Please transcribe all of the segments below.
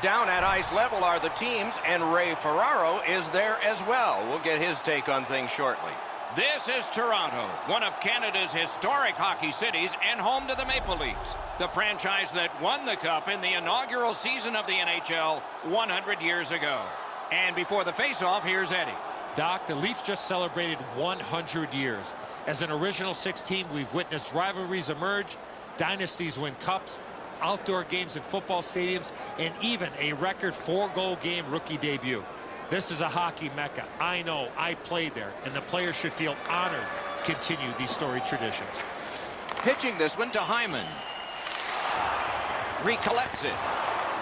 Down at ice level are the teams, and Ray Ferraro is there as well. We'll get his take on things shortly. This is Toronto, one of Canada's historic hockey cities and home to the Maple Leafs, the franchise that won the Cup in the inaugural season of the NHL 100 years ago. And before the faceoff, here's Eddie. Doc, the Leafs just celebrated 100 years. As an original six team, we've witnessed rivalries emerge, dynasties win cups, outdoor games in football stadiums, and even a record 4-goal game rookie debut. This is a hockey mecca. I know, I played there, and the players should feel honored to continue these storied traditions. Pitching this one to Hyman. Recollects it.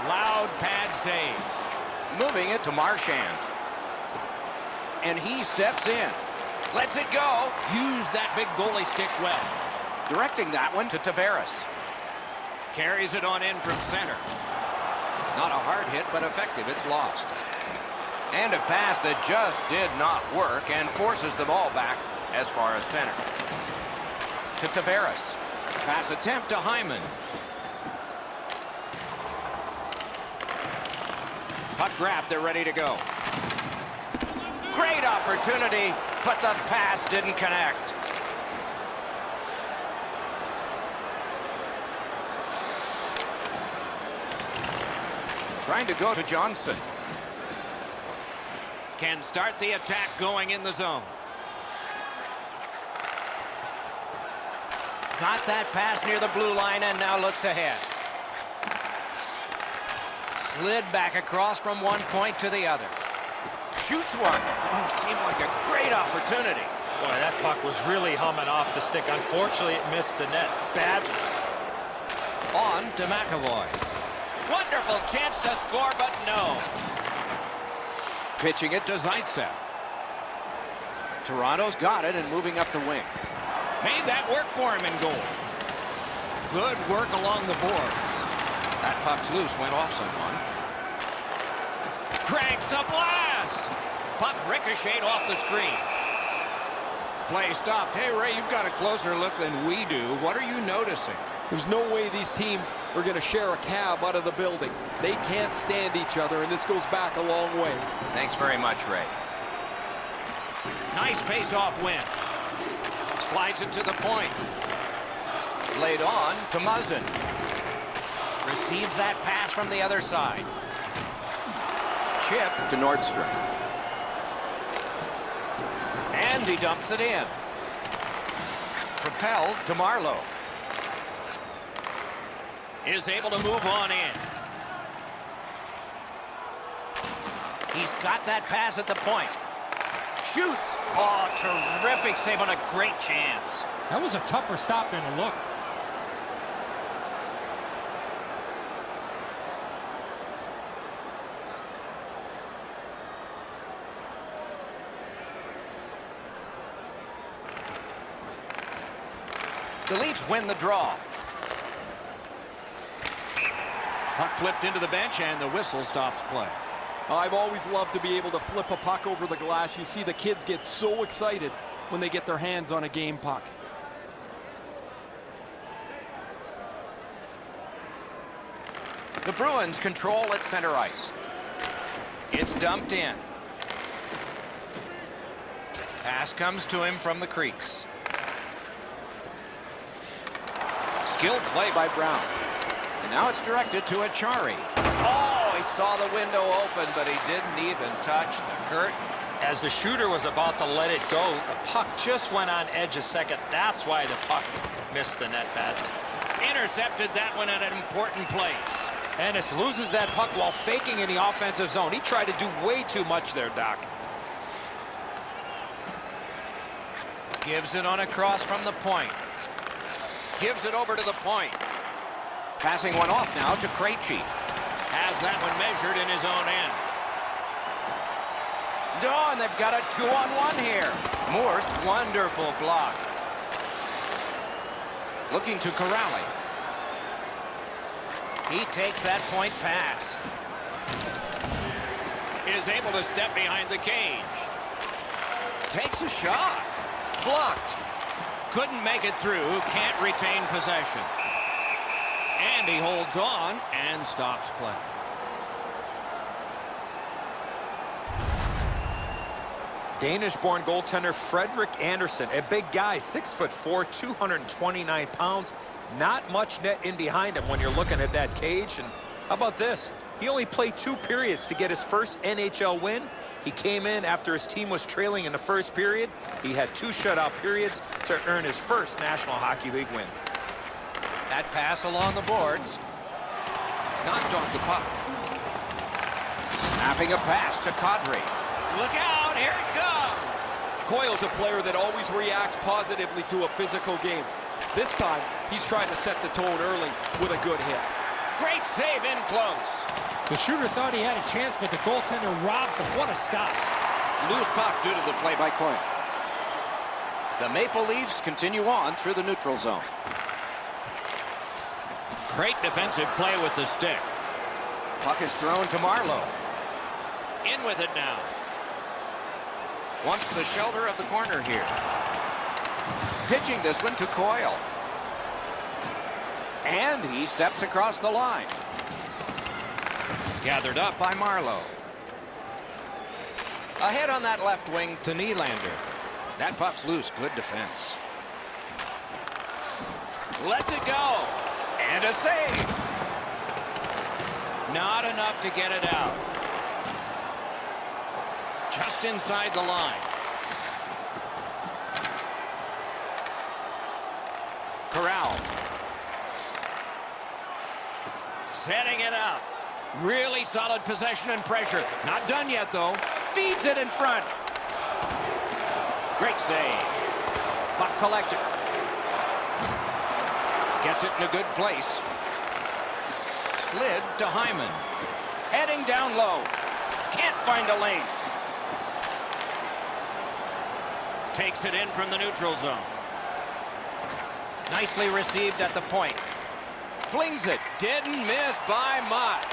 Loud pad save. Moving it to Marchand. And he steps in. Lets it go. Use that big goalie stick well. Directing that one to Tavares. Carries it on in from center. Not a hard hit, but effective. It's lost. And a pass that just did not work and forces the ball back as far as center. To Tavares. Pass attempt to Hyman. Puck grab, they're ready to go. Great opportunity, but the pass didn't connect. Trying to go to Johnson. Can start the attack going in the zone. Got that pass near the blue line and now looks ahead. Slid back across from one point to the other. Shoots one. Oh, seemed like a great opportunity. Boy, that puck was really humming off the stick. Unfortunately, it missed the net badly. On to McAvoy. Wonderful chance to score, but no. Pitching it to Zaitsev. Toronto's got it and moving up the wing. Made that work for him in goal. Good work along the boards. That puck's loose, went off someone. Cranks a blast. Puck ricocheted off the screen. Play stopped. Hey, Ray, you've got a closer look than we do. What are you noticing? There's no way these teams are going to share a cab out of the building. They can't stand each other, and this goes back a long way. Thanks very much, Ray. Nice face-off win. Slides it to the point. Laid on to Muzzin. Receives that pass from the other side. Chip to Nordstrom. And he dumps it in. Propelled to Marlowe. Is able to move on in. He's got that pass at the point. Shoots. Oh, terrific save on a great chance. That was a tougher stop than a look. The Leafs win the draw. Puck flipped into the bench, and the whistle stops play. I've always loved to be able to flip a puck over the glass. You see the kids get so excited when they get their hands on a game puck. The Bruins control at center ice. It's dumped in. Pass comes to him from the crease. Skilled play by Brown. And now it's directed to Achari. Oh, he saw the window open, but he didn't even touch the curtain. As the shooter was about to let it go, the puck just went on edge a second. That's why the puck missed the net badly. Intercepted that one at an important place. Ennis loses that puck while faking in the offensive zone. He tried to do way too much there, Doc. Gives it on across from the point. Gives it over to the point. Passing one off now to Krejci. Has that one measured in his own end. Oh, and they've got a 2-on-1 here. Moore's wonderful block. Looking to Corrali. He takes that point pass. Is able to step behind the cage. Takes a shot. Blocked. Couldn't make it through. Can't retain possession. And he holds on and stops play. Danish-born goaltender Frederick Anderson, a big guy, 6'4", 229 pounds. Not much net in behind him when you're looking at that cage. And how about this? He only played 2 periods to get his first NHL win. He came in after his team was trailing in the first period. He had 2 shutout periods to earn his first National Hockey League win. That pass along the boards. Knocked off the puck. Snapping a pass to Kadri. Look out, here it comes. Coyle's a player that always reacts positively to a physical game. This time, he's trying to set the tone early with a good hit. Great save in close. The shooter thought he had a chance, but the goaltender robs him. What a stop. Loose puck due to the play by Coyle. The Maple Leafs continue on through the neutral zone. Great defensive play with the stick. Puck is thrown to Marlowe. In with it now. Wants the shelter of the corner here. Pitching this one to Coyle. And he steps across the line. Gathered up by Marlowe. Ahead on that left wing to Nylander. That puck's loose. Good defense. Lets it go. And a save. Not enough to get it out. Just inside the line. Corral. Setting it up. Really solid possession and pressure. Not done yet, though. Feeds it in front. Great save. Puck collected. Gets it in a good place. Slid to Hyman. Heading down low. Can't find a lane. Takes it in from the neutral zone. Nicely received at the point. Flings it. Didn't miss by much.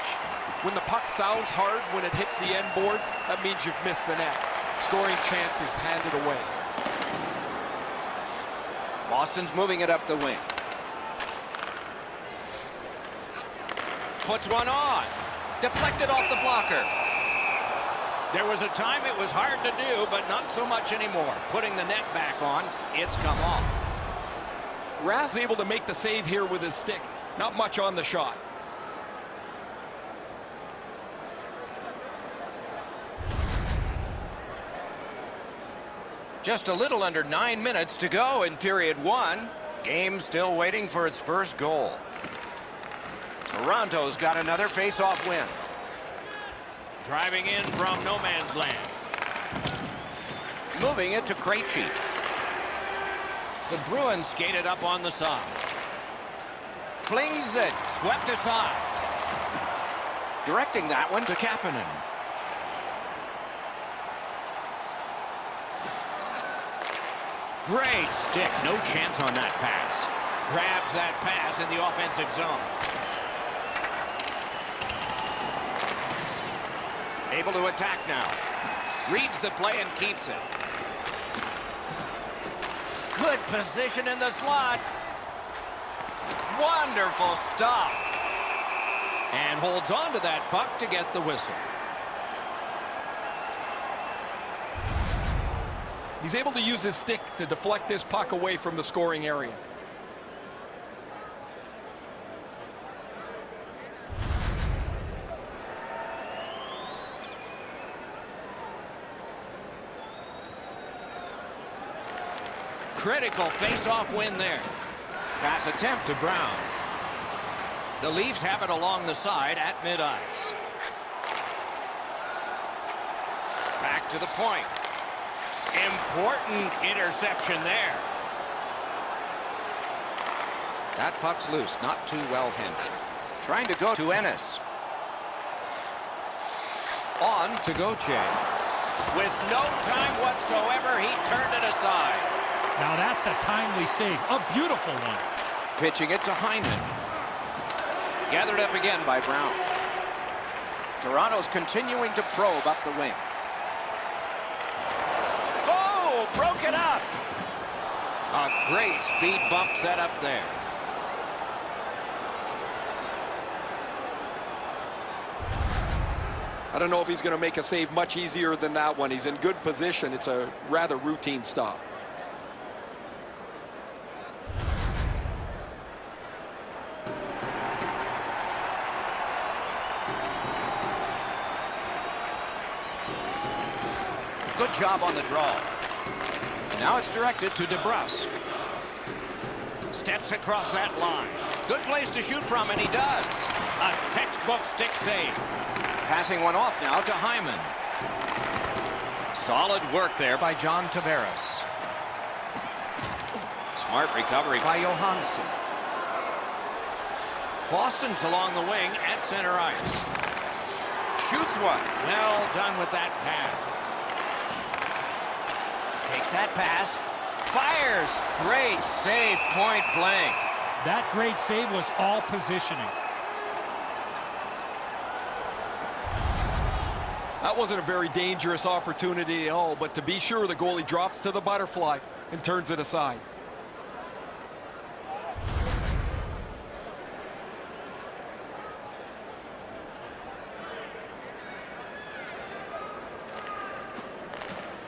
When the puck sounds hard when it hits the end boards, that means you've missed the net. Scoring chance is handed away. Boston's moving it up the wing. Puts one on. Deflected off the blocker. There was a time it was hard to do, but not so much anymore. Putting the net back on, it's come off. Raz able to make the save here with his stick. Not much on the shot. Just a little under 9 minutes to go in period 1. Game still waiting for its first goal. Toronto's got another face-off win. Driving in from no man's land. Moving it to Krejci. The Bruins skated up on the side. Flings it. Swept aside. Directing that one to Kapanen. Great stick. No chance on that pass. Grabs that pass in the offensive zone. Able to attack now. Reads the play and keeps it. Good position in the slot. Wonderful stop. And holds on to that puck to get the whistle. He's able to use his stick to deflect this puck away from the scoring area. Critical face-off win there. Pass attempt to Brown. The Leafs have it along the side at mid-ice. Back to the point. Important interception there. That puck's loose, not too well handled. Trying to go to Ennis. On to Gauthier. With no time whatsoever, he turned it aside. Now that's a timely save. A beautiful one. Pitching it to Hyman. Gathered up again by Brown. Toronto's continuing to probe up the wing. Oh, broke it up. A great speed bump set up there. I don't know if he's going to make a save much easier than that one. He's in good position. It's a rather routine stop. Good job on the draw. Now it's directed to DeBrusque. Steps across that line. Good place to shoot from, and he does. A textbook stick save. Passing one off now to Hyman. Solid work there by John Tavares. Smart recovery by Johansson. Boston's along the wing at center ice. Shoots one. Well done with that pass. Takes that pass. Fires. Great save, point blank. That great save was all positioning. That wasn't a very dangerous opportunity at all, but to be sure, the goalie drops to the butterfly and turns it aside.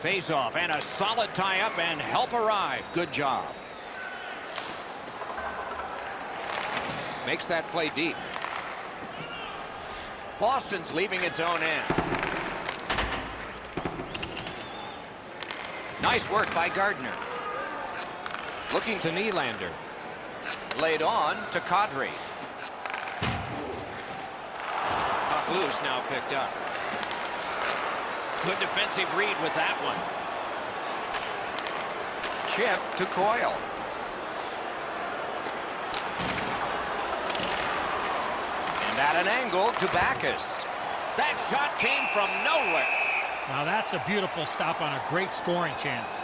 Face-off and a solid tie-up and help arrive. Good job. Makes that play deep. Boston's leaving its own end. Nice work by Gardner. Looking to Nylander. Laid on to Kadri. Puck loose, now picked up. Good defensive read with that one. Chip to Coyle. And at an angle to Backus. That shot came from nowhere. Now that's a beautiful stop on a great scoring chance.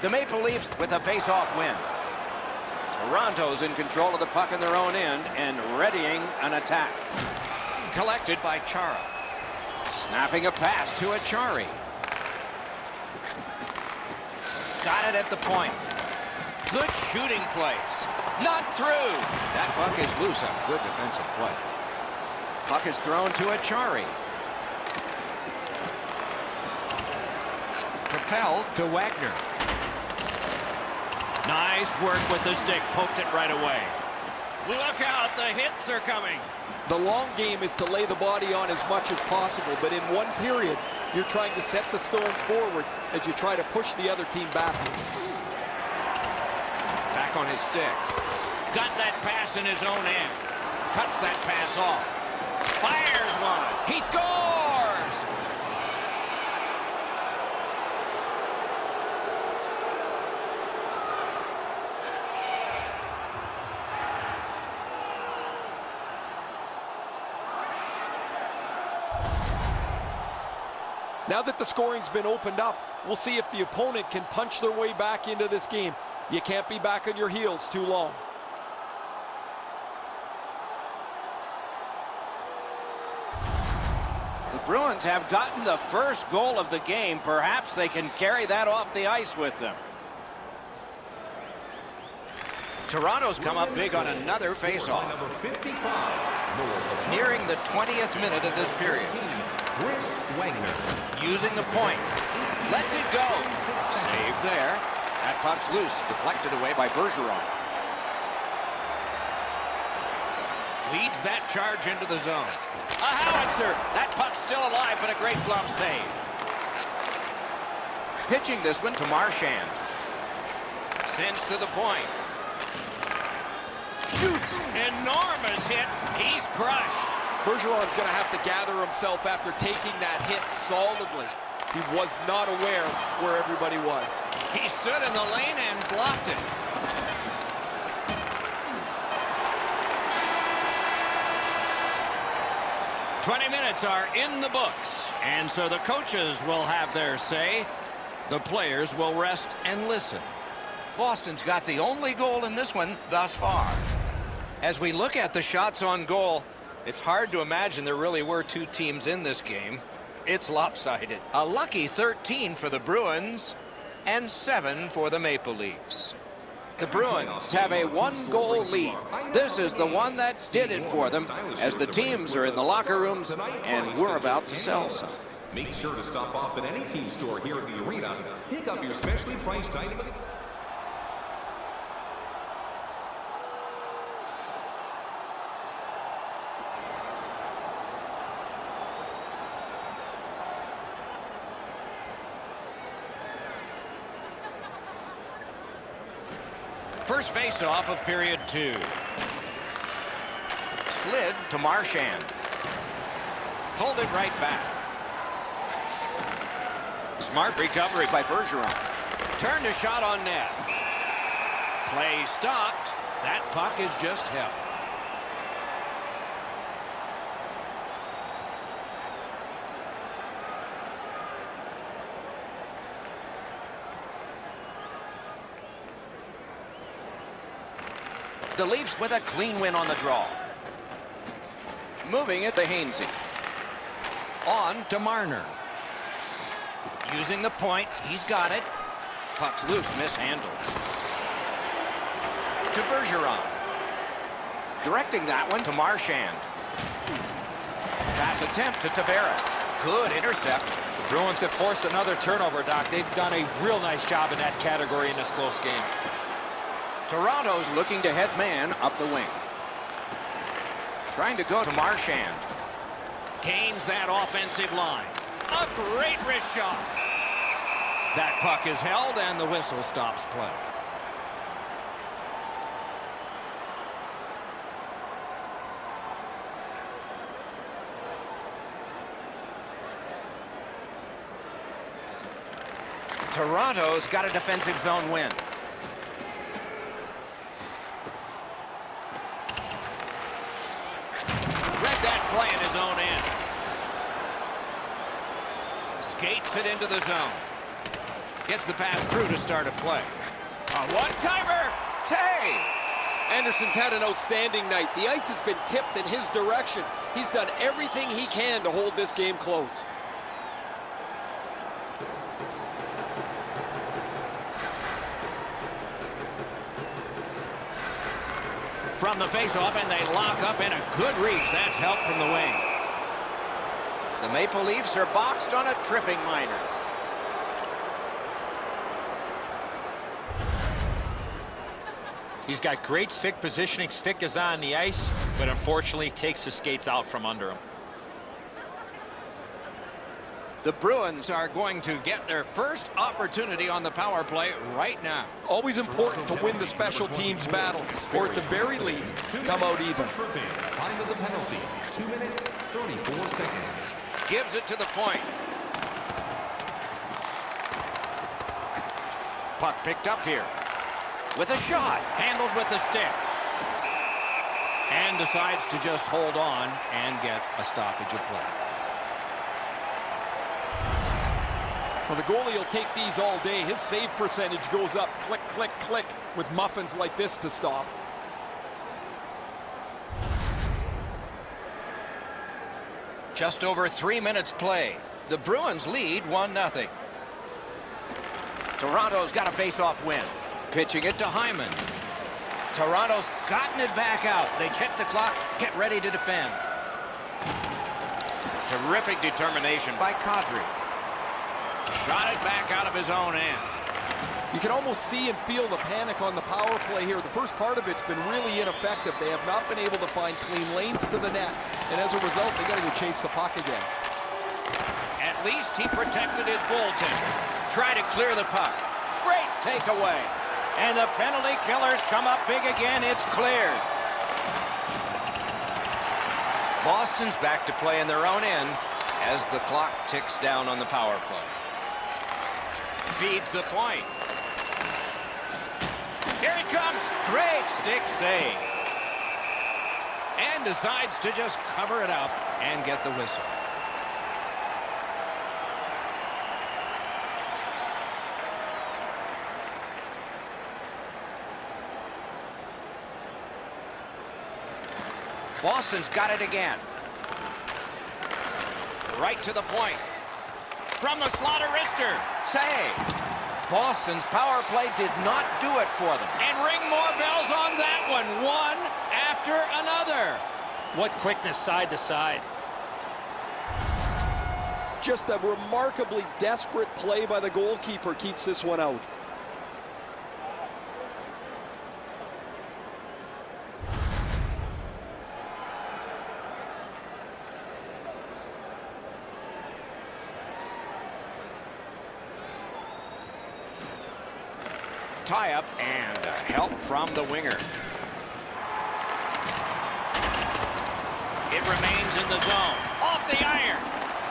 The Maple Leafs with a face-off win. Toronto's in control of the puck in their own end and readying an attack. Collected by Chara. Snapping a pass to Achari. Got it at the point. Good shooting place. Not through. That puck is loose. A good defensive play. Puck is thrown to Achari. Propelled to Wagner. Nice work with the stick. Poked it right away. Look out, the hits are coming. The long game is to lay the body on as much as possible, but in one period, you're trying to set the stones forward as you try to push the other team backwards. Back on his stick. Got that pass in his own end. Cuts that pass off. Fires one. He scores! Now that the scoring's been opened up, we'll see if the opponent can punch their way back into this game. You can't be back on your heels too long. The Bruins have gotten the first goal of the game. Perhaps they can carry that off the ice with them. Toronto's come up big on another face-off. Nearing the 20th minute of this period. Using the point. Lets it go. Save there. That puck's loose. Deflected away by Bergeron. Leads that charge into the zone. A howitzer. That puck's still alive, but a great glove save. Pitching this one to Marchand. Sends to the point. Shoots. Enormous hit. He's crushed. Bergeron's going to have to gather himself after taking that hit solidly. He was not aware where everybody was. He stood in the lane and blocked it. "20 minutes are in the books, and so the coaches will have their say. The players will rest and listen." Boston's got the only goal in this one thus far. As we look at the shots on goal, it's hard to imagine there really were two teams in this game. It's lopsided. A lucky 13 for the Bruins and 7 for the Maple Leafs. The Bruins have a 1-goal lead. This is the one that did it for them as the teams are in the locker rooms and we're about to sell some. Make sure to stop off at any team store here at the arena. Pick up your specially priced item. First face-off of period 2. Slid to Marchand. Pulled it right back. Smart recovery by Bergeron. Turned a shot on net. Play stopped. That puck is just held. The Leafs with a clean win on the draw. Moving it to Hainsey. On to Marner. Using the point, he's got it. Puck's loose, mishandled. To Bergeron. Directing that one to Marchand. Pass attempt to Tavares. Good intercept. The Bruins have forced another turnover, Doc. They've done a real nice job in that category in this close game. Toronto's looking to head man up the wing. Trying to go to Marchand. Gains that offensive line. A great wrist shot. That puck is held and the whistle stops play. Toronto's got a defensive zone win. Read that play in his own end. Skates it into the zone. Gets the pass through to start a play. A one-timer. Save! Anderson's had an outstanding night. The ice has been tipped in his direction. He's done everything he can to hold this game close. From the face-off, and they lock up in a good reach. That's help from the wing. The Maple Leafs are boxed on a tripping minor. He's got great stick positioning. Stick is on the ice, but unfortunately takes the skates out from under him. The Bruins are going to get their first opportunity on the power play right now. Always important to win the special teams battle, or at the very least, come out even. Time of the penalty, 2 minutes, 34 seconds. Gives it to the point. Puck picked up here. With a shot. Handled with the stick. And decides to just hold on and get a stoppage of play. Well, the goalie will take these all day. His save percentage goes up click, click, click with muffins like this to stop. Just over 3 minutes play. The Bruins lead 1-0. Toronto's got a face-off win. Pitching it to Hyman. Toronto's gotten it back out. They check the clock, get ready to defend. Terrific determination by Kadri. Shot it back out of his own end. You can almost see and feel the panic on the power play here. The first part of it's been really ineffective. They have not been able to find clean lanes to the net. And as a result, they got to go chase the puck again. At least he protected his goaltender. Try to clear the puck. Great takeaway. And the penalty killers come up big again. It's cleared. Boston's back to play in their own end as the clock ticks down on the power play. Feeds the point. Here he comes. Great stick save. And decides to just cover it up and get the whistle. Boston's got it again. Right to the point. from the slot wrister. Say, Boston's power play did not do it for them. And ring more bells on that one. One after another. What quickness side to side. Just a remarkably desperate play by the goalkeeper keeps this one out. Tie-up and help from the winger. It remains in the zone. Off the iron.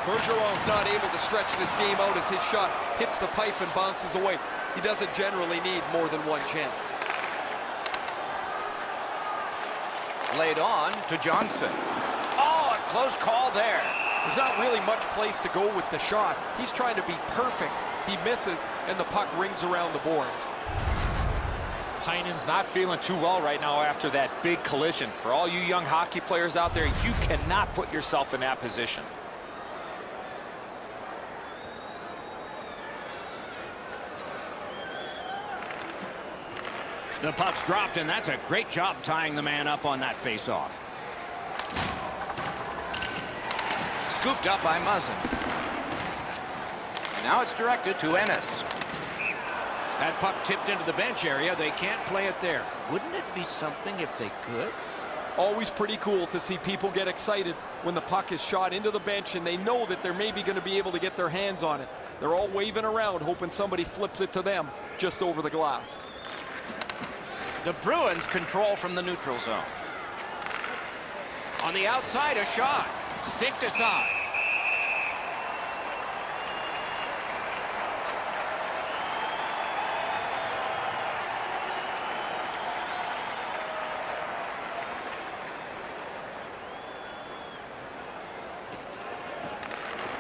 Bergeron's not able to stretch this game out as his shot hits the pipe and bounces away. He doesn't generally need more than one chance. Laid on to Johnson. Oh, a close call there. There's not really much place to go with the shot. He's trying to be perfect. He misses, and the puck rings around the boards. Heinen's not feeling too well right now after that big collision. For all you young hockey players out there, you cannot put yourself in that position. The puck's dropped, and that's a great job tying the man up on that faceoff. Scooped up by Muzzin. Now it's directed to Ennis. That puck tipped into the bench area. They can't play it there. Wouldn't it be something if they could? Always pretty cool to see people get excited when the puck is shot into the bench and they know that they're maybe going to be able to get their hands on it. They're all waving around hoping somebody flips it to them just over the glass. The Bruins control from the neutral zone. On the outside, a shot. Sticked aside.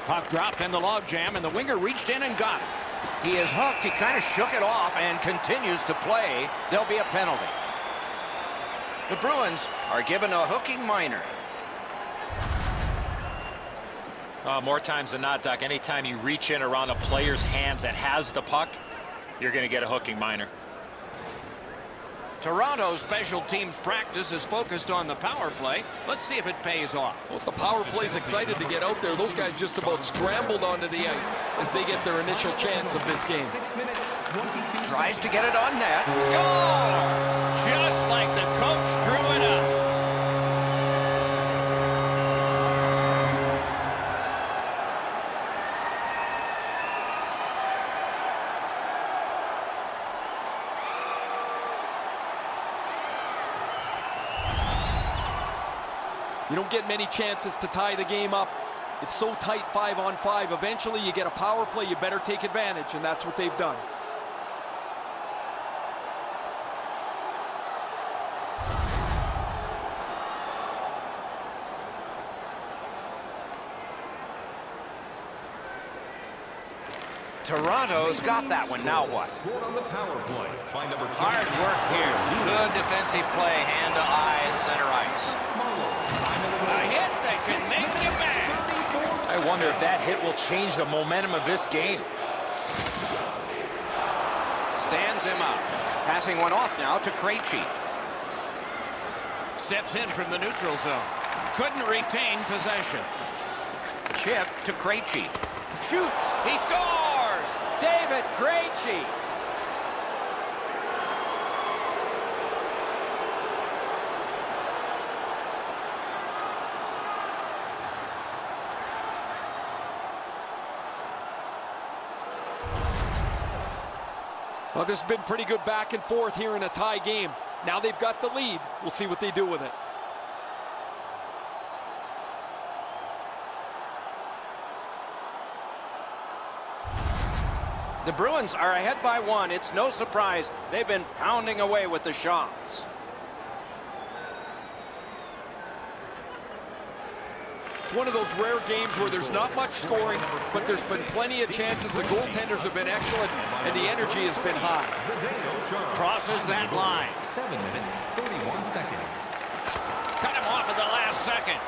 Puck dropped in the logjam, and the winger reached in and got it. He is hooked. He kind of shook it off and continues to play. There'll be a penalty. The Bruins are given a hooking minor. More times than not, Doc, anytime you reach in around a player's hands that has the puck, you're going to get a hooking minor. Toronto's special teams practice is focused on the power play. Let's see if it pays off. Well, the power play's excited to get out there. Those guys just about scrambled onto the ice as they get their initial chance of this game. Tries to get it on net. Score! Just like the coach drew it up. You don't get many chances to tie the game up. It's so tight 5-on-5. Eventually you get a power play, you better take advantage, and that's what they've done. Toronto's got that one. Now what? Hard work here. Good defensive play, hand to eye and center ice. A hit that can make you mad. I wonder if that hit will change the momentum of this game. Stands him up. Passing one off now to Krejci. Steps in from the neutral zone. Couldn't retain possession. Chip to Krejci. Shoots. He scores! David Krejci. Well, this has been pretty good back and forth here in a tie game. Now they've got the lead. We'll see what they do with it. The Bruins are ahead by one. It's no surprise. They've been pounding away with the shots. It's one of those rare games where there's not much scoring, but there's been plenty of chances. The goaltenders have been excellent, and the energy has been high. Crosses that line. 7 minutes, 31 seconds. Cut him off at the last second.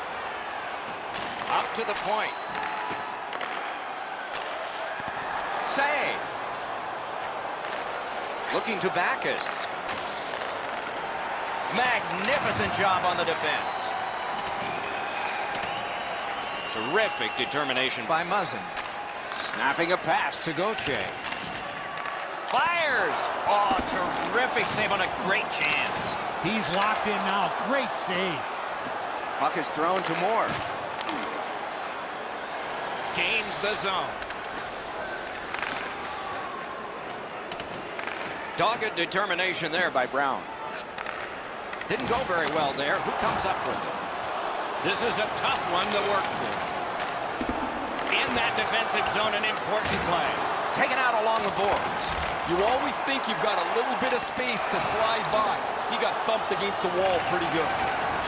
Up to the point. save. Looking to Backus. Magnificent job on the defense. Terrific determination by Muzzin. Snapping a pass to Gauthier. Fires! Oh, terrific save on a great chance. He's locked in now. Great save. Puck is thrown to Moore. Gains the zone. Dogged determination there by Brown. Didn't go very well there. Who comes up with it? This is a tough one to work through. In that defensive zone, an important play. Taken out along the boards. You always think you've got a little bit of space to slide by. He got thumped against the wall pretty good.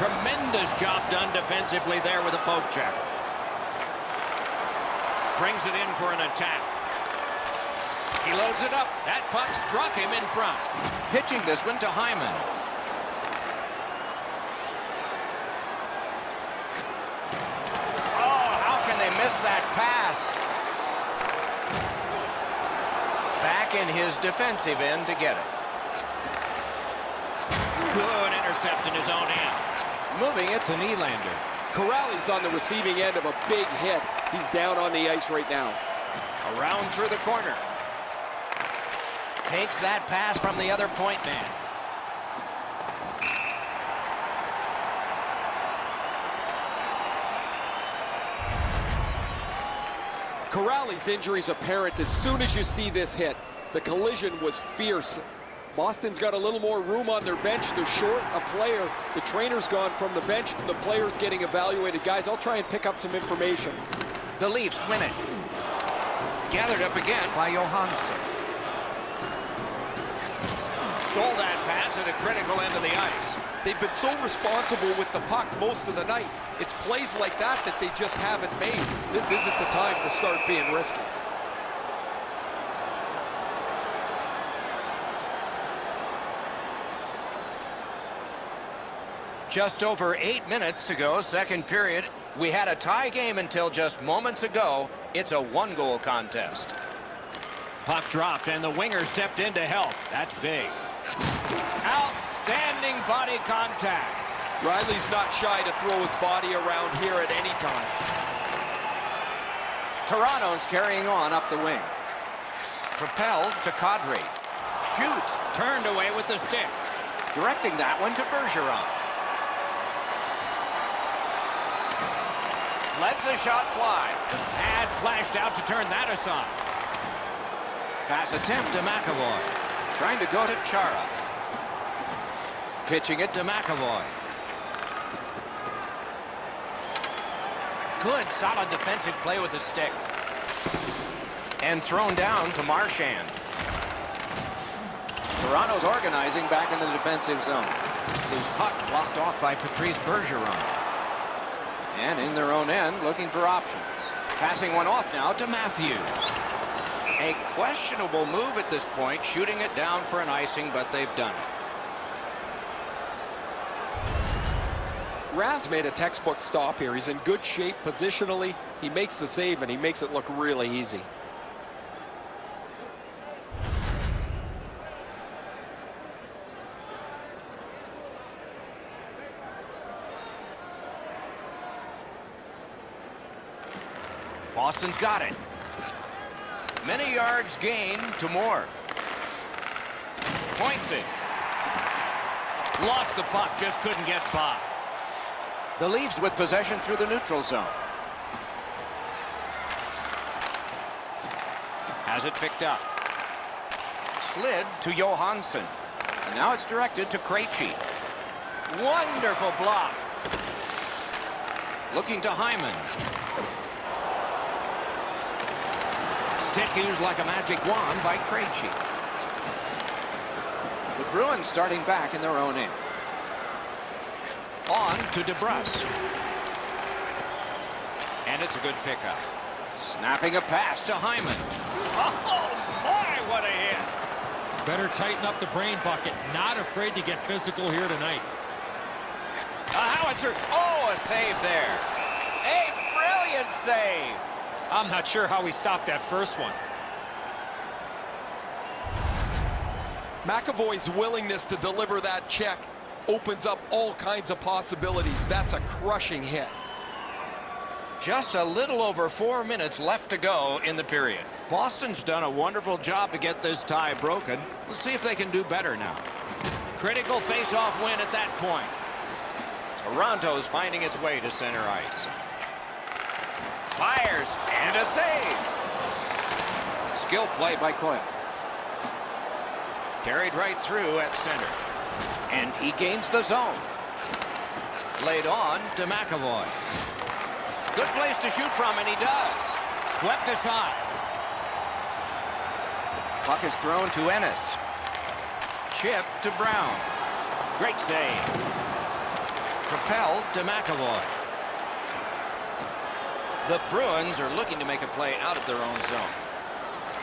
Tremendous job done defensively there with a poke check. Brings it in for an attack. He loads it up. That puck struck him in front. Pitching this one to Hyman. Oh, how can they miss that pass? Back in his defensive end to get it. Good intercept in his own end. Moving it to Nylander. Corrali's on the receiving end of a big hit. He's down on the ice right now. Around through the corner. Takes that pass from the other point man. Corrali's injury is apparent as soon as you see this hit. The collision was fierce. Boston's got a little more room on their bench. They're short a player. The trainer's gone from the bench. The player's getting evaluated. Guys, I'll try and pick up some information. The Leafs win it. Gathered up again by Johansson. Stole that pass at a critical end of the ice. They've been so responsible with the puck most of the night. It's plays like that that they just haven't made. This isn't the time to start being risky. Just over 8 minutes to go, second period. We had a tie game until just moments ago. It's a one-goal contest. Puck dropped, and the winger stepped in to help. That's big. Outstanding body contact. Riley's not shy to throw his body around here at any time. Toronto's carrying on up the wing. Propelled to Kadri. Shoots. Turned away with the stick. Directing that one to Bergeron. Lets the shot fly. Pad flashed out to turn that aside. Pass attempt to McAvoy. Trying to go to Chara. Pitching it to McAvoy. Good, solid defensive play with the stick. And thrown down to Marchand. Toronto's organizing back in the defensive zone. Whose puck blocked off by Patrice Bergeron. And in their own end, looking for options. Passing one off now to Matthews. A questionable move at this point, shooting it down for an icing, but they've done it. Raz made a textbook stop here. He's in good shape positionally. He makes the save, and he makes it look really easy. Boston's got it. Many yards gained to Moore. Points it. Lost the puck, just couldn't get by. The Leafs with possession through the neutral zone. Has it picked up. Slid to Johansson. And now it's directed to Krejci. Wonderful block. Looking to Hyman. Stick used like a magic wand by Krejci. The Bruins starting back in their own end. On to DeBrus. And it's a good pickup. Snapping a pass to Hyman. Oh, my, what a hit. Better tighten up the brain bucket. Not afraid to get physical here tonight. A howitzer. Oh, a save there. A brilliant save. I'm not sure how he stopped that first one. McAvoy's willingness to deliver that check opens up all kinds of possibilities. That's a crushing hit. Just a little over 4 minutes left to go in the period. Boston's done a wonderful job to get this tie broken. Let's see if they can do better now. Critical face-off win at that point. Toronto's finding its way to center ice. Fires and a save. Skill play by Coyle. Carried right through at center. And he gains the zone. Laid on to McAvoy. Good place to shoot from, and he does. Swept aside. Puck is thrown to Ennis. Chip to Brown. Great save. Propelled to McAvoy. The Bruins are looking to make a play out of their own zone.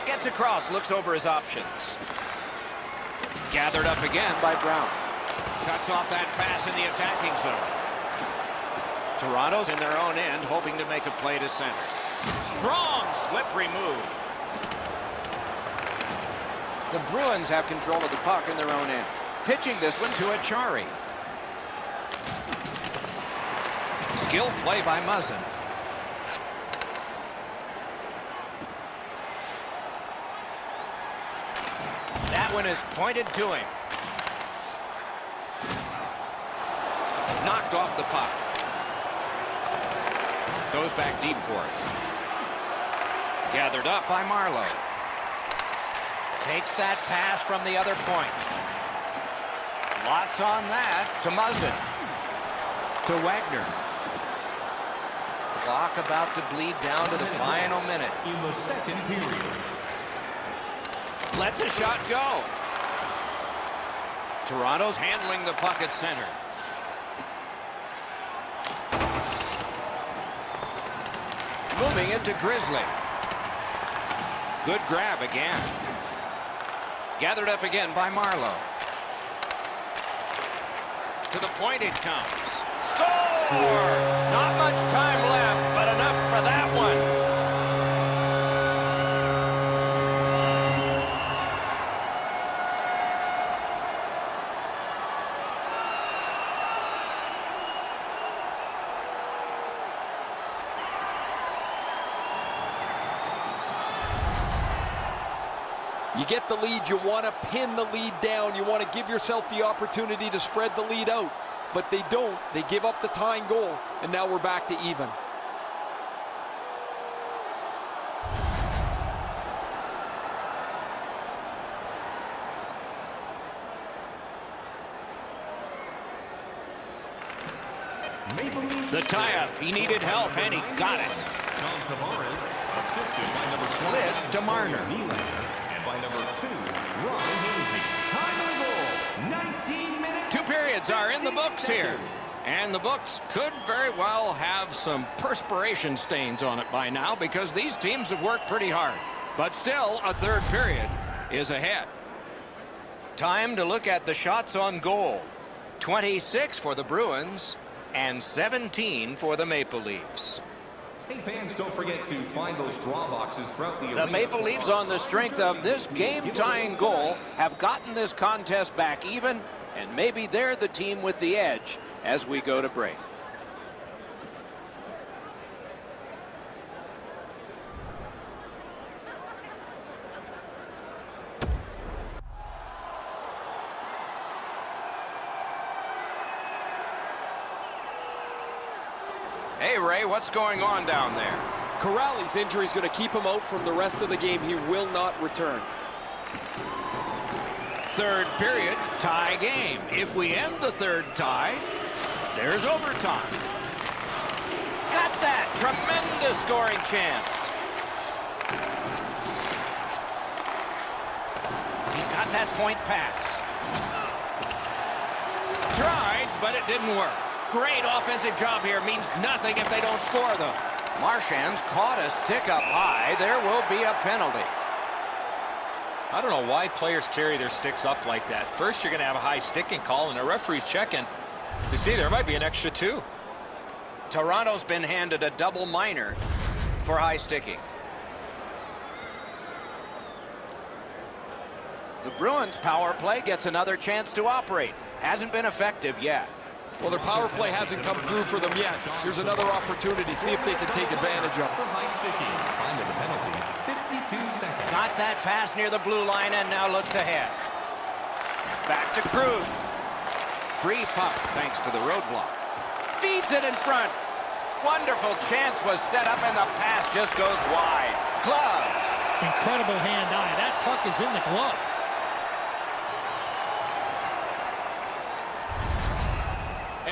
Gets across, looks over his options. Gathered up again by Brown. Cuts off that pass in the attacking zone. Toronto's in their own end, hoping to make a play to center. Strong slippery move. The Bruins have control of the puck in their own end. Pitching this one to Achari. Skilled play by Muzzin. That one is pointed to him. Knocked off the puck. Goes back deep for it. Gathered up by Marlowe. Takes that pass from the other point. Lots on that to Muzzin. To Wagner. Clock about to bleed down to the final minute. In the second period. Lets a shot go. Toronto's handling the puck at center. Moving it to Grizzly. Good grab again. Gathered up again by Marlowe. To the point it comes. Score! Not much time left, but enough for that one. You get the lead, you want to pin the lead down. You want to give yourself the opportunity to spread the lead out. But they don't. They give up the tying goal, and now we're back to even. The tie-up. He needed help, and he got it. John Tavares, assisted by number Slid to Marner. And by number 2, Ron Hainsey. Time of the goal, 19 minutes. 2 periods are in the books here. And the books could very well have some perspiration stains on it by now because these teams have worked pretty hard. But still, a third period is ahead. Time to look at the shots on goal. 26 for the Bruins and 17 for the Maple Leafs. Hey fans, don't forget to find those draw boxes throughout the The arena. Maple Leafs, on the strength of this game-tying goal, have gotten this contest back even, and maybe they're the team with the edge as we go to break. Hey, Ray, what's going on down there? Corrali's injury is going to keep him out from the rest of the game. He will not return. Third period, tie game. If we end the third tie, there's overtime. Got that! Tremendous scoring chance. He's got that point pass. Tried, but it didn't work. Great offensive job here. Means nothing if they don't score, though. Marchand's caught a stick up high. There will be a penalty. I don't know why players carry their sticks up like that. First, you're going to have a high sticking call, and the referee's checking. You see, there might be an extra 2. Toronto's been handed a double minor for high sticking. The Bruins power play gets another chance to operate. Hasn't been effective yet. Well, their power play hasn't come through for them yet. Here's another opportunity. See if they can take advantage of it. For high sticking, time of the penalty, 52 seconds. Got that pass near the blue line and now looks ahead. Back to Cruz. Free puck thanks to the roadblock. Feeds it in front. Wonderful chance was set up and the pass just goes wide. Gloved. Incredible hand-eye. That puck is in the glove.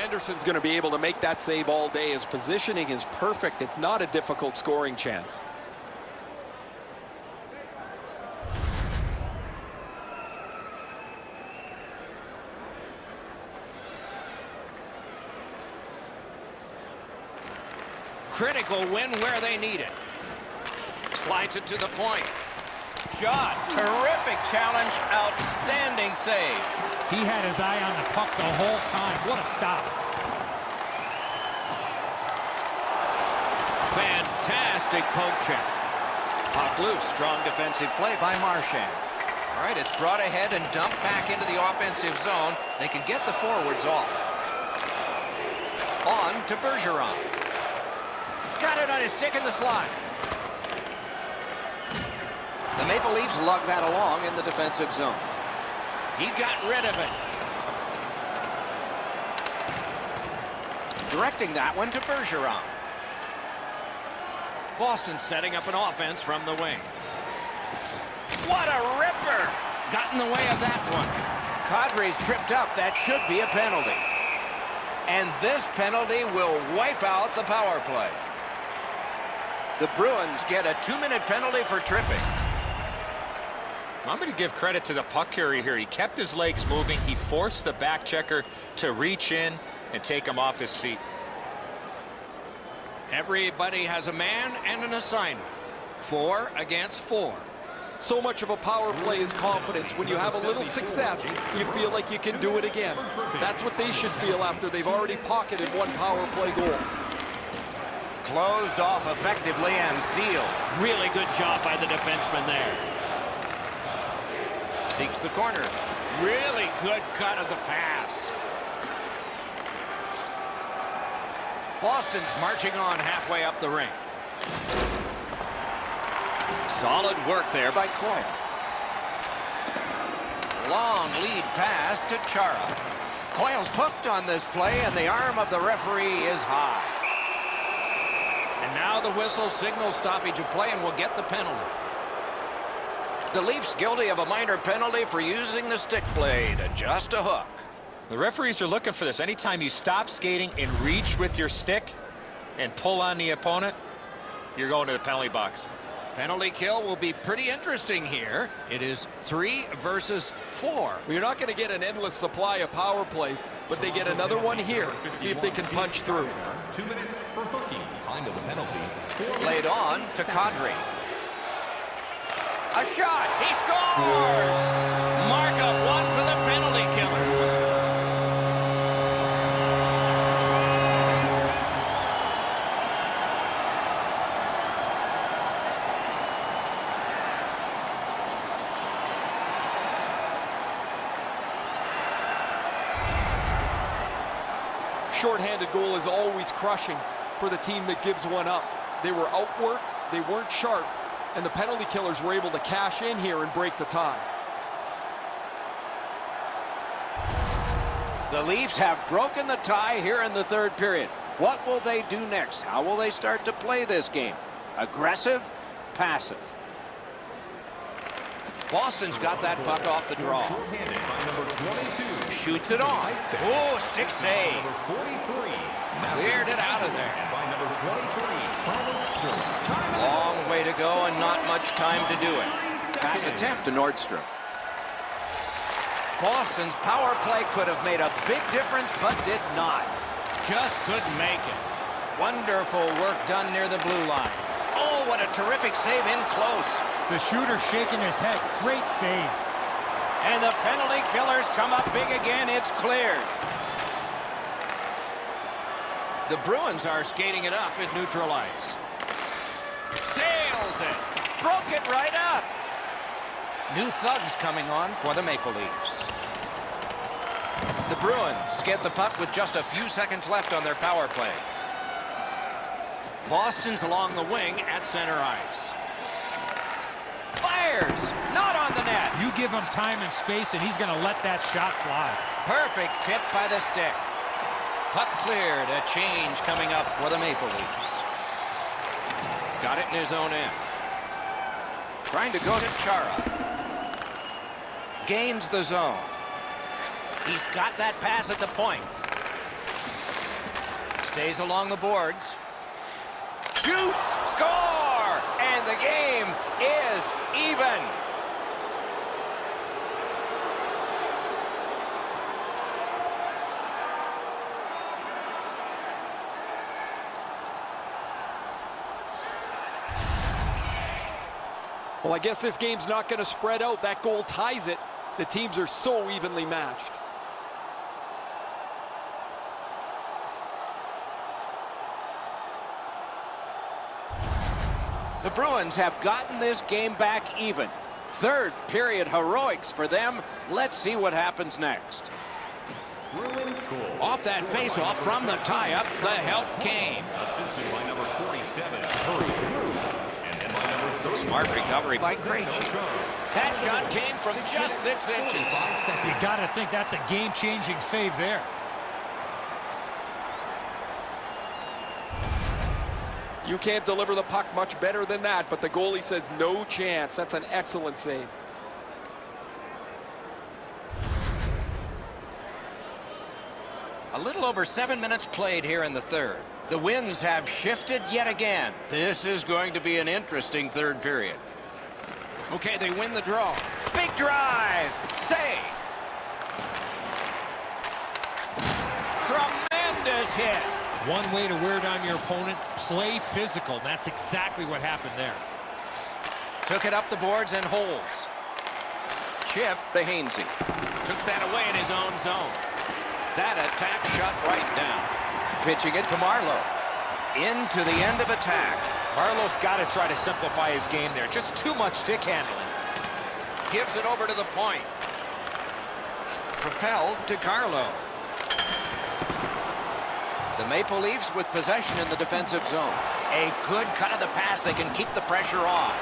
Anderson's going to be able to make that save all day. His positioning is perfect. It's not a difficult scoring chance. Critical win where they need it. Slides it to the point. Shot. Terrific challenge. Outstanding save. He had his eye on the puck the whole time. What a stop. Fantastic poke check. Puck loose. Strong defensive play by Marchand. All right, it's brought ahead and dumped back into the offensive zone. They can get the forwards off. On to Bergeron. Got it on his stick in the slot. The Maple Leafs lug that along in the defensive zone. He got rid of it. Directing that one to Bergeron. Boston setting up an offense from the wing. What a ripper! Got in the way of that one. Kadri's tripped up. That should be a penalty. And this penalty will wipe out the power play. The Bruins get a 2-minute penalty for tripping. I'm going to give credit to the puck carrier here. He kept his legs moving. He forced the back checker to reach in and take him off his feet. Everybody has a man and an assignment. 4 against 4. So much of a power play is confidence. When you have a little success, you feel like you can do it again. That's what they should feel after they've already pocketed one power play goal. Closed off effectively and sealed. Really good job by the defenseman there. Seeks the corner. Really good cut of the pass. Boston's marching on halfway up the rink. Solid work there by Coyle. Long lead pass to Chara. Coyle's hooked on this play, and the arm of the referee is high. And now the whistle signals stoppage of play and will get the penalty. The Leafs guilty of a minor penalty for using the stick blade. Just a hook. The referees are looking for this. Anytime you stop skating and reach with your stick and pull on the opponent, you're going to the penalty box. Penalty kill will be pretty interesting here. It is 3 versus 4. Well, you're not going to get an endless supply of power plays, but they get another one here. See if they can punch through. 2 minutes for hooking. Time of the penalty. Laid on to Kadri. A shot. He scores! Mark of 1 for the penalty killers. Short-handed goal is always crushing for the team that gives one up. They were outworked, they weren't sharp, and the penalty killers were able to cash in here and break the tie. The Leafs have broken the tie here in the third period. What will they do next? How will they start to play this game? Aggressive? Passive? Boston's got that puck off the draw. Shorthanded by number 22. Shoots it on. Oh, stick save. Number 43. Cleared it out of there. By number 23. Time Long way to go and not much time to do it. Pass attempt to Nordstrom. Boston's power play could have made a big difference, but did not. Just couldn't make it. Wonderful work done near the blue line. Oh, what a terrific save in close. The shooter shaking his head. Great save. And the penalty killers come up big again. It's cleared. The Bruins are skating it up at neutral ice. Sails it. Broke it right up. New thugs coming on for the Maple Leafs. The Bruins get the puck with just a few seconds left on their power play. Boston's along the wing at center ice. Fires! Not on the net. You give him time and space, and he's going to let that shot fly. Perfect tip by the stick. Puck cleared. A change coming up for the Maple Leafs. Got it in his own end. Trying to go to Chara. Gains the zone. He's got that pass at the point. Stays along the boards. Shoots! Score! And the game is even. Well, I guess this game's not going to spread out. That goal ties it. The teams are so evenly matched. The Bruins have gotten this game back even. Third period heroics for them. Let's see what happens next. Bruins score. Off that faceoff from the tie-up, the help came. Assisted by number 47, Hurry through. And then by number 30. Smart recovery by Krejci. That shot came from just 6 inches. You got to think that's a game-changing save there. You can't deliver the puck much better than that, but the goalie says no chance. That's an excellent save. A little over 7 minutes played here in the third. The winds have shifted yet again. This is going to be an interesting third period. Okay, they win the draw. Big drive. Save. Tremendous hit. One way to wear down your opponent, play physical. And that's exactly what happened there. Took it up the boards and holds. Chip Hainsey. Took that away in his own zone. That attack shut right down. Pitching it to Marleau. Into the end of attack. Marlowe's got to try to simplify his game there. Just too much stick handling. Gives it over to the point. Propelled to Carlo. The Maple Leafs with possession in the defensive zone. A good cut of the pass. They can keep the pressure on.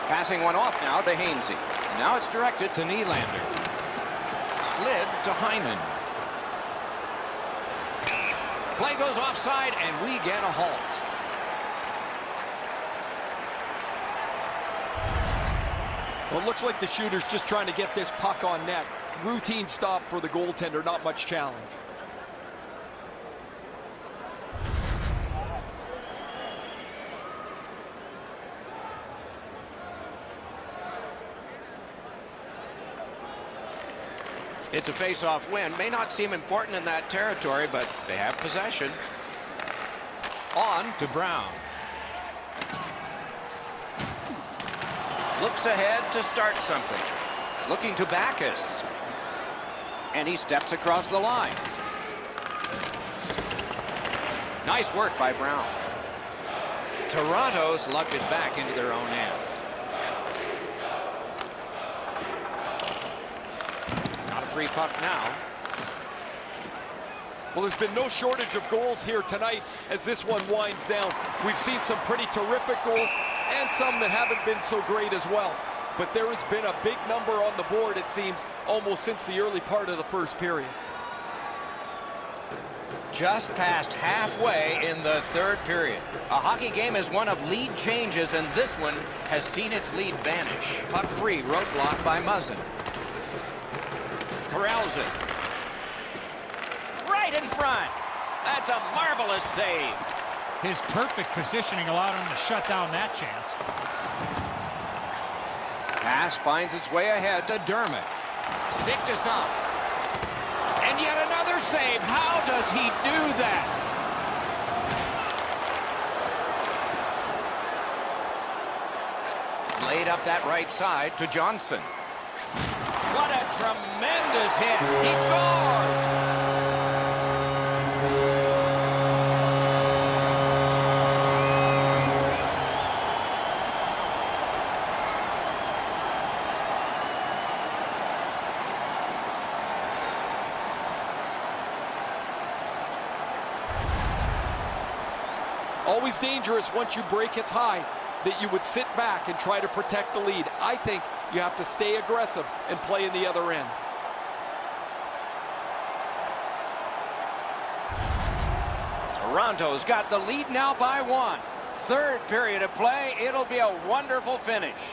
Passing one off now to Hainsey. Now it's directed to Nylander. Slid to Hyman. Play goes offside, and we get a halt. Well, it looks like the shooter's just trying to get this puck on net. Routine stop for the goaltender, not much challenge. It's a face-off win. May not seem important in that territory, but they have possession. On to Brown. Looks ahead to start something. Looking to Backus. And he steps across the line. Nice work by Brown. Toronto's lugged it back into their own end. Got a free puck now. Well, there's been no shortage of goals here tonight as this one winds down. We've seen some pretty terrific goals and some that haven't been so great as well. But there has been a big number on the board, it seems, almost since the early part of the first period. Just past halfway in the third period. A hockey game is one of lead changes, and this one has seen its lead vanish. Puck free, roadblock by Muzzin. Corrals it. Right in front. That's a marvelous save. His perfect positioning allowed him to shut down that chance. Pass finds its way ahead to Dermott. Stick to some. And yet another save. How does he do that? Laid up that right side to Johnson. What a tremendous hit. He scores. Always dangerous once you break it high that you would sit back and try to protect the lead. I think you have to stay aggressive and play in the other end. Toronto's got the lead now by 1. Third period of play. It'll be a wonderful finish.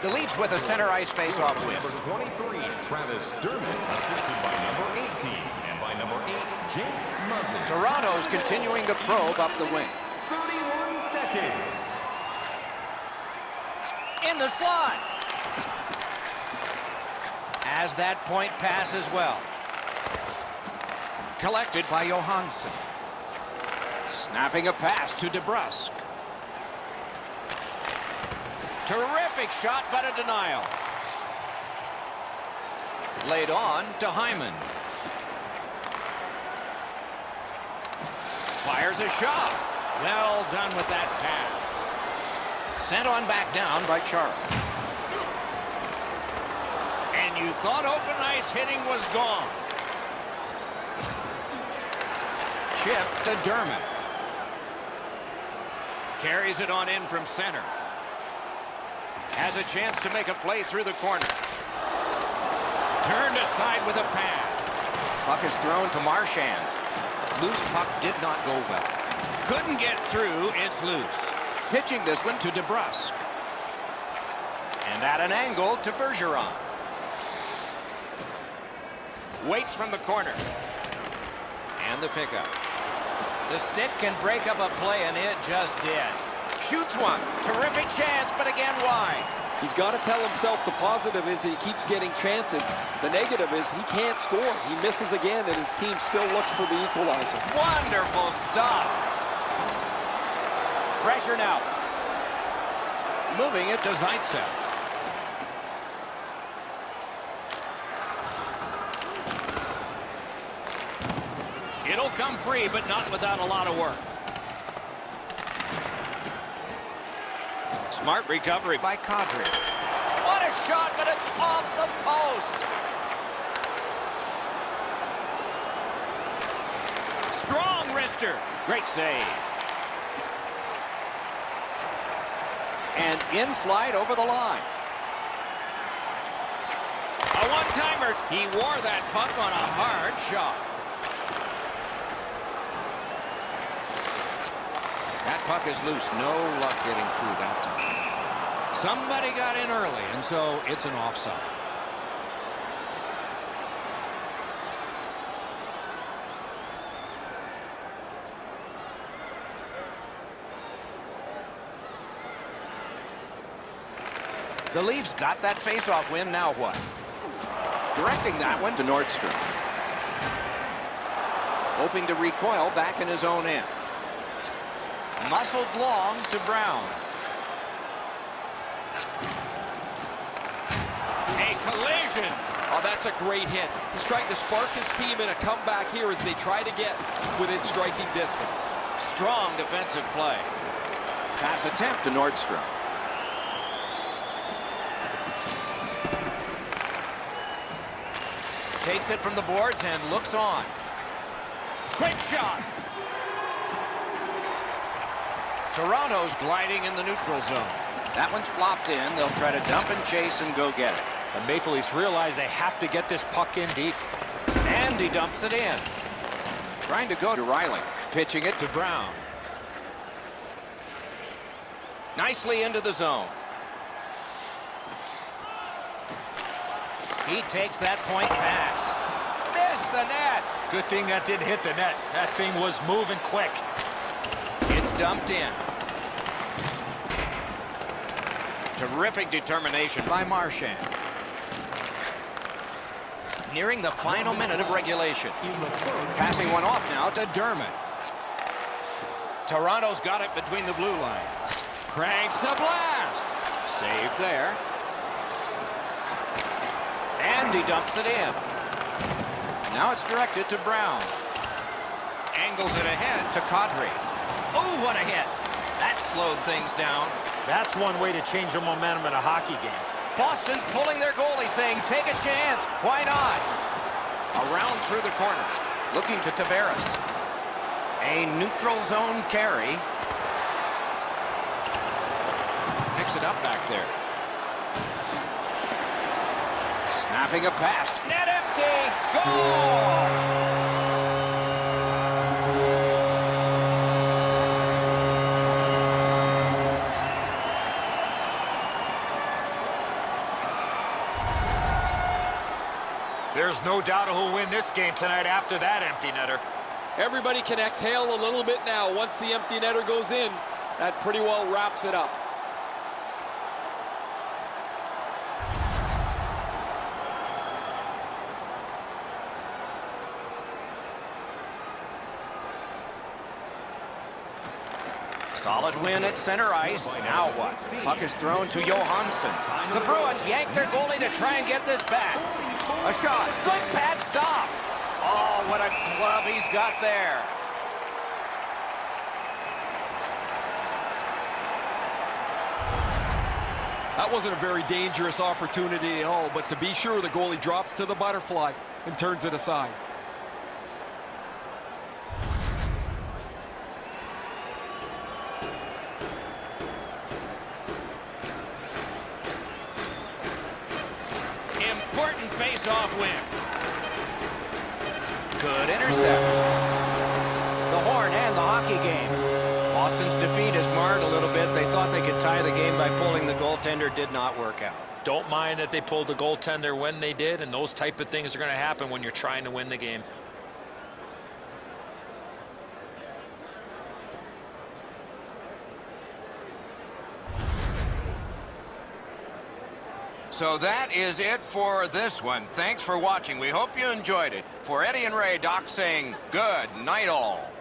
The Leafs with a center ice face-off win. Number 23, Travis Dermott, assisted by number 18. And by number 8, Jake Muzzin. Toronto's continuing to probe up the wing. 31 seconds. In the slot. As that point pass as well. Collected by Johansson. Snapping a pass to DeBrusk. Terrific shot, but a denial. Laid on to Hyman. Fires a shot. Well done with that pass. Sent on back down by Chara. And you thought open ice hitting was gone. Chip to Dermott. Carries it on in from center. Has a chance to make a play through the corner. Turned aside with a pad. Puck is thrown to Marchand. Loose puck did not go well. Couldn't get through. It's loose. Pitching this one to DeBrusk. And at an angle to Bergeron. Waits from the corner. And the pickup. The stick can break up a play, and it just did. Shoots one. Terrific chance, but again wide. He's got to tell himself the positive is he keeps getting chances. The negative is he can't score. He misses again, and his team still looks for the equalizer. Wonderful stop. Pressure now. Moving it to Zaitsev. It'll come free, but not without a lot of work. Smart recovery by Kadri. What a shot, but it's off the post. Strong wrister. Great save. And in flight over the line. A one-timer. He wore that puck on a hard shot. That puck is loose. No luck getting through that time. Somebody got in early, and so it's an offside. The Leafs got that face-off win. Now what? Directing that one to Nordstrom. Hoping to recoil back in his own end. Muscled long to Brown. A collision. Oh, that's a great hit. He's trying to spark his team in a comeback here as they try to get within striking distance. Strong defensive play. Pass attempt to Nordstrom. Takes it from the boards and looks on. Quick shot. Toronto's gliding in the neutral zone. That one's flopped in. They'll try to dump and chase and go get it. The Maple Leafs realize they have to get this puck in deep. And he dumps it in. Trying to go to Riley. Pitching it to Brown. Nicely into the zone. He takes that point pass. Missed the net. Good thing that didn't hit the net. That thing was moving quick. It's dumped in. Terrific determination by Marchand. Nearing the final minute of regulation. Passing one off now to Dermott. Toronto's got it between the blue lines. Cranks a blast. Saved there. And he dumps it in. Now it's directed to Brown. Angles it ahead to Kadri. Oh, what a hit. That slowed things down. That's one way to change the momentum in a hockey game. Boston's pulling their goalie, saying, take a chance. Why not? Around through the corner. Looking to Tavares. A neutral zone carry. Picks it up back there. Snapping a pass. Net empty. Score! There's no doubt who'll win this game tonight after that empty netter. Everybody can exhale a little bit now. Once the empty netter goes in, that pretty well wraps it up. Solid win at center ice. Now what? Puck is thrown to Johansson. The Bruins yank their goalie to try and get this back. A shot. Good pad stop. Oh, what a glove he's got there. That wasn't a very dangerous opportunity at all, but to be sure, the goalie drops to the butterfly and turns it aside. Important face-off win. Good intercept. The horn and the hockey game. Boston's defeat is marred a little bit. They thought they could tie the game by pulling the goaltender. Did not work out. Don't mind that they pulled the goaltender when they did, and those type of things are going to happen when you're trying to win the game. So that is it for this one. Thanks for watching. We hope you enjoyed it. For Eddie and Ray, Doc saying good night all.